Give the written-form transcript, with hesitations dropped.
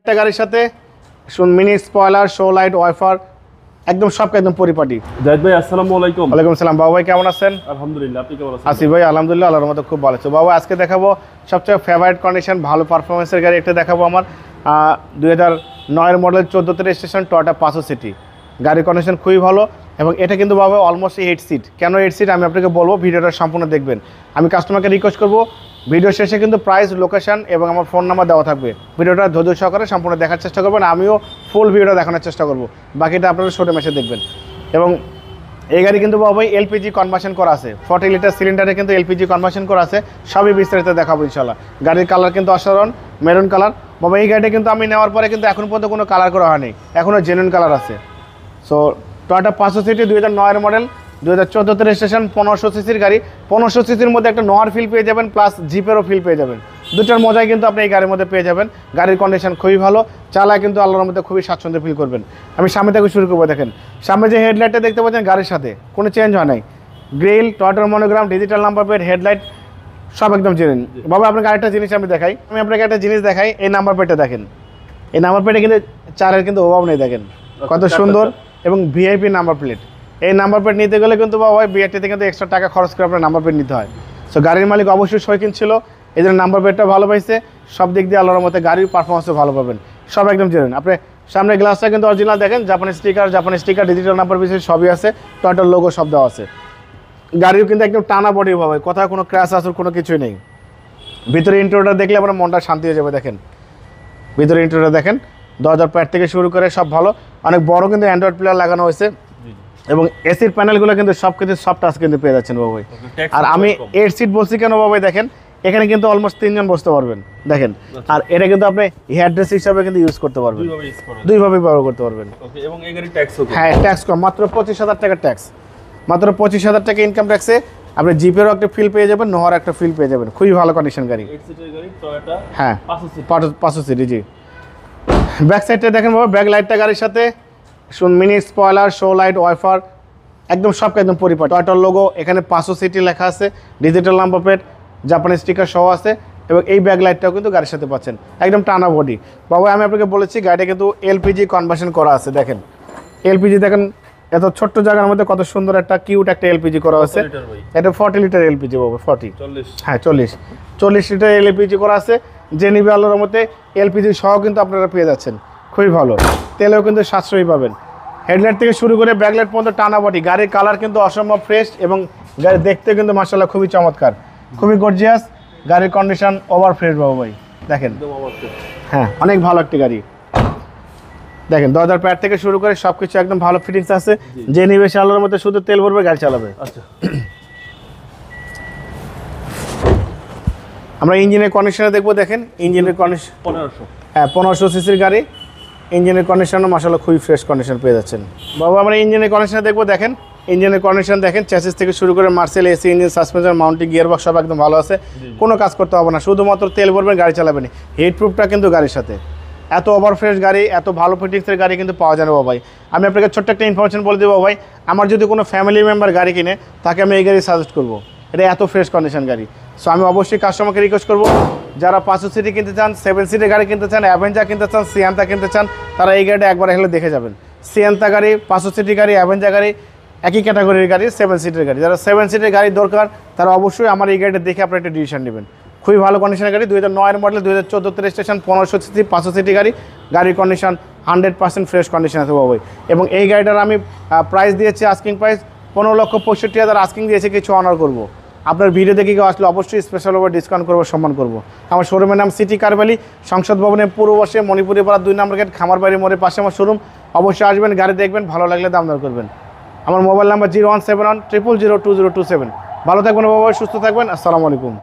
একটা গাড়ির সাথে mini spoiler, show light, wiper, একদম সব একদম পরিপাটি। জাহিদ ভাই আসসালামু আলাইকুম। ওয়ালাইকুম আসসালাম। বাবু ভাই কেমন আছেন? আলহামদুলিল্লাহ, আপনি কেমন আছেন? আসিফ ভাই আলহামদুলিল্লাহ আল্লাহর মতো খুব ভালো আছে। বাবু আজকে দেখাবো সবচেয়ে ফেভারিট কন্ডিশন, ভালো পারফরমেন্সের গাড়ি একটা দেখাবো। আমার 2009 মডেল 14তে রেজিস্ট্রেশন টয়োটা পাঁচশো সিটি। গাড়ির কন্ডিশন খুবই ভালো এবং এটা কিন্তু বাবু অলমোস্ট 8 সিট। কেন 8 সিট আমি আপনাকে বলবো, ভিডিওটা সম্পূর্ণ দেখবেন। আমি কাস্টমারকে রিকোয়েস্ট করবো ভিডিও শেষে কিন্তু প্রাইস, লোকেশন এবং আমার ফোন নাম্বার দেওয়া থাকবে। ভিডিওটা ধৈর্য সহকারে সম্পূর্ণ দেখার চেষ্টা করবেন, আমিও ফুল ভিডিওটা দেখানোর চেষ্টা করবো, বাকিটা আপনারা শোরুমে এসে দেখবেন। এবং এই গাড়ি কিন্তু বাবু এলপিজি কনভার্সন করা আছে, 40 লিটার সিলিন্ডারে কিন্তু এলপিজি কনভার্সন করা আছে। সবই বিস্তারিত দেখাবো ইনশাল্লাহ। গাড়ির কালার কিন্তু অসাধারণ, মেরুন কালার। বাবা এই গাড়িটা কিন্তু আমি নেওয়ার পরে কিন্তু এখন পর্যন্ত কোনো কালার করা হয়নি, এখনও জেনুইন কালার আছে। সো টয়োটা পাঁচশো সিটি 2009 মডেল, 2014তে রেজিস্ট্রেশন, 1500 সিসির গাড়ি। 1500 সিসির মধ্যে একটা নোয়ার ফিল পেয়ে যাবেন, প্লাস জিপেরও ফিল পেয়ে যাবেন। দুটার মজাই কিন্তু আপনি এই গাড়ির মধ্যে পেয়ে যাবেন। গাড়ির কন্ডিশন খুবই ভালো, চালায় কিন্তু আল্লাহর মধ্যে খুবই স্বাচ্ছন্দ্য ফিল করবেন। আমি সামনে থেকে শুরু করবো। দেখেন সামনে যে হেডলাইটটা দেখতে পাচ্ছেন গাড়ির সাথে কোনো চেঞ্জ হয় নাই। গ্রিল, টয়োটার monogram, digital number plate, headlight সব একদম জেনুইন। বাবা আপনাকে আরেকটা জিনিস আমি দেখাই, আপনাকে একটা জিনিস দেখাই। এই নাম্বার প্লেটটা দেখেন, এই নাম্বার প্লেটে কিন্তু চারের কিন্তু অভাব নেই। দেখেন কত সুন্দর এবং ভিআইপি নাম্বার প্লেট। এই নাম্বার প্লেট নিতে গেলে কিন্তু বাবা বিআরটিতে কিন্তু এক্সট্রা টাকা খরচ করে আপনার নাম্বার প্লেট নিতে হয়। সো গাড়ির মালিক অবশ্যই শৌখিন ছিল, এই জন্য নাম্বার প্লেটটা ভালো পাইছে। সব দিক দিয়ে আল্লাহর মধ্যে গাড়ির পারফরমেন্সও ভালো পাবেন, সব একদম জেনুইন। আপনি সামনে গ্লাসটা কিন্তু অরিজিনাল দেখেন, জাপানি স্টিকার, ডিজিটাল নাম্বার পিছিয়ে সবই আছে, টয়োটার লোগো সব দেওয়া আছে। গাড়িও কিন্তু একদম টানা বডি হবে, কোথাও কোনো ক্র্যাশ আসর কোনো কিছুই নেই। ভিতরে ইন্টেরিয়রটা দেখলে আপনার মনটা শান্তি হয়ে যাবে। দেখেন ভিতরে ইন্টেরিয়রটা দেখেন, দরজার প্যাড থেকে শুরু করে সব ভালো। অনেক বড় কিন্তু অ্যান্ড্রয়েড প্লেয়ার লাগানো হয়েছে এবং এসির প্যানেলগুলো কিন্তু সব কিছু সব টাচ কিন্তু পেয়ে যাচ্ছেন বাবাই। আর আমি 8 সিট বলছি কেন বাবাই, দেখেন এখানে কিন্তু অলমোস্ট 3 জন বসতে পারবেন। দেখেন আর এটা কিন্তু আপনি হেয়ার ড্রেস হিসাবে কিন্তু ইউজ করতে পারবেন, দুইভাবে ব্যবহার করতে পারবেন। এবং এই গাড়ি ট্যাক্স হবে? হ্যাঁ, ট্যাক্স কম, মাত্র 25,000 টাকা ট্যাক্স, মাত্র 25,000 টাকা ইনকাম ট্যাক্সে আপনি জিপেরও একটা ফিল পেয়ে যাবেন, নোহার একটা ফিল পেয়ে যাবেন। খুবই ভালো কন্ডিশন গাড়ি। 8 সিটের গাড়ি টয়োটা, হ্যাঁ 500 সিটি। জি ব্যাক সাইডটা দেখেন বাবা, ব্যাক লাইটটা গাড়ির সাথে mini spoiler, show light, wiper, একদম সব একদম পরিপাটি। টয়োটার লোগো, এখানে 500 সিটি লেখা আছে, ডিজিটাল নাম্বার প্লেট, জাপানি স্টিকার সহ আছে এবং এই ব্যাক লাইটটাও কিন্তু গাড়ির সাথে পাচ্ছেন। একদম টানা বডি। বাবা আমি আপনাকে বলেছি গাড়িটা কিন্তু এলপিজি কনভার্সন করা আছে। দেখেন এলপিজি দেখেন, এত ছোট্ট জায়গার মধ্যে কত সুন্দর একটা কিউট একটা এলপিজি করা আছে। এটা 40 লিটার এলপিজি বাবা, 40 হ্যাঁ 40 লিটার এলপিজি করা আছে। যে নিবে আল্লাহর মধ্যে এলপিজি সহ কিন্তু আপনারা পেয়ে যাচ্ছেন, খুবই ভালো। তেলেও কিন্তু সাশ্রয়ী পাবেন। হেডলাইট থেকে শুরু করে ব্যাকলাইট পর্যন্ত টানা বডি। গাড়ির কালার কিন্তু অসম্ভব ফ্রেশ এবং গাড়ি দেখতে কিন্তু মাশাআল্লাহ খুবই চমৎকার, খুবই গর্জিয়াস। গাড়ির কন্ডিশন ওভার ফ্রেশ বাবু ভাই, দেখেন হ্যাঁ অনেক ভালো একটা গাড়ি। দেখেন দরজার প্যাড থেকে শুরু করে সব কিছু একদম ভালো ফিটিংস আছে। যে নিবে সে আল্লাহর মধ্যে শুধু তেল ভরবে, গাড়ি চালাবে। আচ্ছা আমরা ইঞ্জিনের কন্ডিশনে দেখবো। দেখেন ইঞ্জিনের কন্ডিশন 1500, হ্যাঁ 1500 সিসির গাড়ি। ইঞ্জিনের কন্ডিশনও মাশাআল্লাহ খুবই ফ্রেশ কন্ডিশন পেয়ে যাচ্ছেন। বাবা আমরা ইঞ্জিনের কন্ডিশনে দেখবো। দেখেন ইঞ্জিনের কন্ডিশন দেখেন, চ্যাসিস থেকে শুরু করে Marcel, AC engine, suspension, mounting, gearbox সব একদম ভালো আছে। কোনো কাজ করতে হবে না, শুধুমাত্র তেল ভরবেন, গাড়ি চালাবেন। হিট প্রুফটা কিন্তু গাড়ির সাথে। এত ওভার ফ্রেশ গাড়ি, এত ভালো ফিটিংসের গাড়ি কিন্তু পাওয়া যায় না বাবাই। আমি আপনাকে ছোট্ট একটা ইনফরমেশন বলে দেবো ভাই, আমার যদি কোনো ফ্যামিলি মেম্বার গাড়ি কিনে তাকে আমি এই গাড়ি সাজেস্ট করবো। এটা এত ফ্রেশ কন্ডিশন গাড়ি। সো আমি অবশ্যই কাস্টমারকে রিকোয়েস্ট করবো, যারা 500 সিটি কিনতে চান, 7 সিটের গাড়ি কিনতে চান, অ্যাভেঞ্জার কিনতে চান, সিয়ান্তা কিনতে চান, তারা এই গাড়িটা একবার হলে দেখে যাবেন। সিয়ান্তা গাড়ি, 500 সিটি গাড়ি, অ্যাভেঞ্জার গাড়ি একই ক্যাটাগরির গাড়ি, 7 সিটের গাড়ি। যারা 7 সিটের গাড়ি দরকার তারা অবশ্যই আমার এই গাড়িটা দেখে আপনার একটা ডিসিশন নেবেন। খুবই ভালো কন্ডিশনের গাড়ি, 2009 মডেল, 2014 রেজিস্ট্রেশন, 1500 সিসি, 500 সিটি গাড়ি। গাড়ির কন্ডিশন 100% ফ্রেশ কন্ডিশন আছে বাবু। এবং এই গাড়িটার আমি প্রাইস দিয়েছি, আস্কিং প্রাইস 15,65,000 আস্কিং দিয়েছি, কিছু অনার করবো। আপনার ভিডিও দেখে কেউ আসলে অবশ্যই স্পেশাল ওভার ডিসকাউন্ট করবো, সম্মান করবো। আমার শোরুমের নাম সিটি কার ভ্যালি, সংসদ ভবনের পূর্ব পাশে, মণিপুরি পাড়া 2 নম্বর গেট, খামারবাড়ি মোড়ের পাশে আমার শোরুম। অবশ্যই আসবেন, গাড়ি দেখবেন, ভালো লাগলে দাম দর করবেন। আমার মোবাইল নাম্বার 0171 000 2027। ভালো থাকবেন বাবা, সুস্থ থাকবেন। আসসালামু আলাইকুম।